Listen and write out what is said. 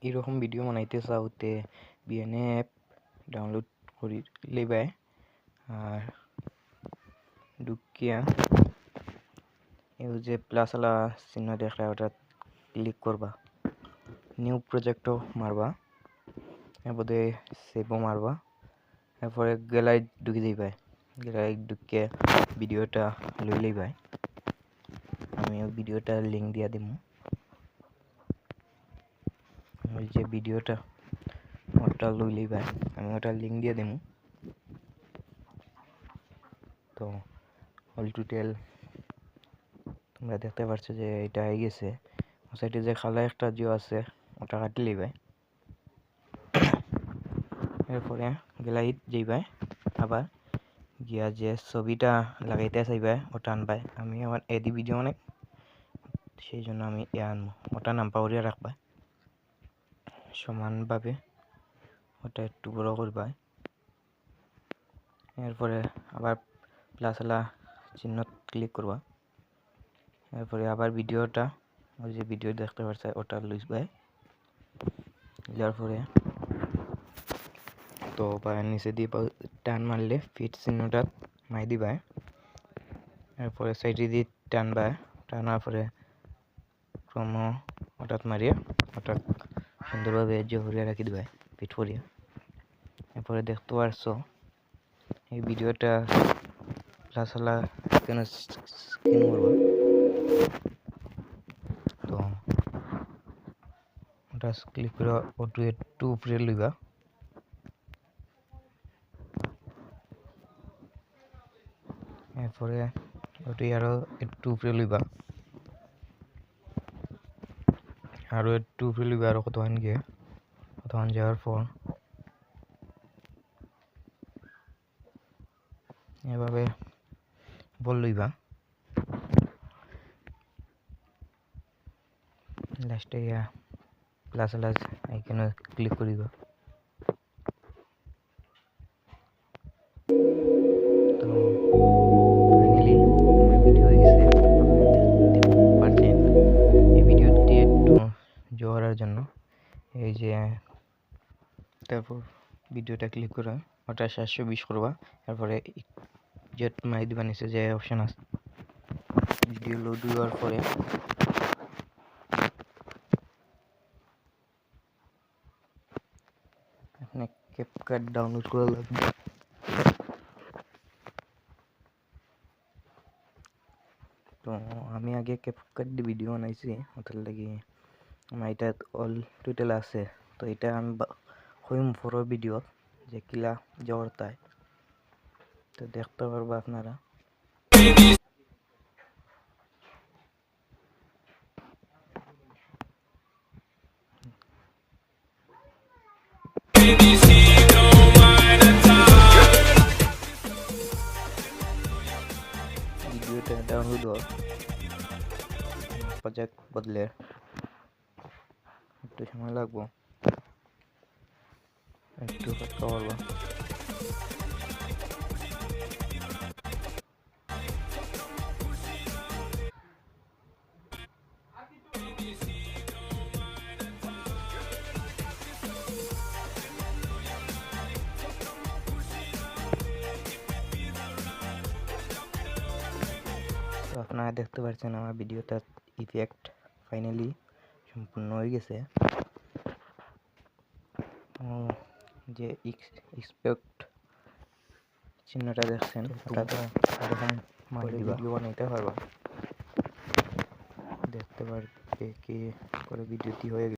এরকম ভিডিও বানাইতে চাওতে বিএনএ অ্যাপ ডাউনলোড করে লইবাই আর ঢুকিয়া এই যে প্লাস আলা চিহ্ন দেখা ওটা ক্লিক করবা, নিউ প্রজেক্টও মারবা, এরপরে সেভও মারবা, এরপরে গ্যালারি ঢুকে যাইবাই। গ্যালারি ঢুকে ভিডিওটা লই লইবাই। আমি ওই ভিডিওটার লিঙ্ক দিয়া দিব। ওই যে ভিডিওটা ওটা লই লইবাই, আমি ওটার লিঙ্ক দিয়ে দিব। তো অল টোটাল তোমরা দেখতে পাচ্ছ যে এটা হয়ে গেছে। সাইডে যে খালা একটা জিও আছে ওটা কাটি লইবাই। এরপরে গ্যালারিত যাইবাই, আবার গিয়া যে ছবিটা লাগাইতে চাইবাই ওটা আনবাই। আমি আমার এডি ভিডিও অনেক, সেই জন্য আমি আনবো। ওটা নাম পাউরিয়া রাখবাই, সমানভাবে ওটা একটু বড় করবাই। এরপরে আবার প্লাস আলা চিহ্ন ক্লিক করবা। এরপরে আবার ভিডিওটা ওই যে ভিডিও দেখতে পাচ্ছ ওটা লইবাই। যার পরে তো পায়ের নিচে দিয়ে টান মারলে ফিট চিহ্নটা মাই দিবাই। এরপরে সাইডে দিয়ে টানবাই, টানার পরে ক্রম হঠাৎ মারিয়া ওটা সুন্দরভাবে জহরিয়া রাখি দিবাই ফিট করিয়া। এরপরে দেখতে পারছো এই ভিডিওটা প্লাস আলা কেন স্ক্রিন করবা। তো ওটা ক্লিক করে ওটু একটু উপরে লইবা। এরপরে ওটি আরো একটু উপরে লইবা, আরো একটু উপরে লইবা, আরো কতক্ষণ গিয়ে কতক্ষণ যাওয়ার পর এভাবে বল লইবা। লাস্টে ইয়া প্লাস প্লাস আইকনে ক্লিক করিবা। তো ফাইনালি আমার ভিডিও হয়ে গেছে। দেখতে পাচ্ছেন এই ভিডিওটি একটু জোয়ার জন্য এই যে তারপর ভিডিওটা ক্লিক করে ওটা 720 করবা। তারপরে জেট মাই দিবা, নিচে যে অপশন আছে ভিডিও লোড হওয়ার পরে আপনি ক্যাপকাট ডাউনলোড করা লাগবে। তো আমি আগে ক্যাপকাট দিয়ে ভিডিও বানাইছি, ওটার লাগি আমার এটা অল টোটাল আছে। তো এটা আমি হইম ফর ভিডিও যে কিলা যাওয়ার তাই, তো দেখতে পারবো আপনারা। ভিডিওটা ডাউনলোড হওয়ার প্রজেক্ট বদলে একটু সময় লাগবো, একটু অপেক্ষা করবো। তো আপনারা দেখতে পাচ্ছেন আমার ভিডিওটা ইফেক্ট ফাইনালি সম্পূর্ণ হয়ে গেছে। যে এক্সপেক্ট চিহ্নটা দেখছেন ওটাতে এরকম ভিডিও বানাইতে পারবা। দেখতে পারবে কি করে ভিডিওটি হয়ে গেছে।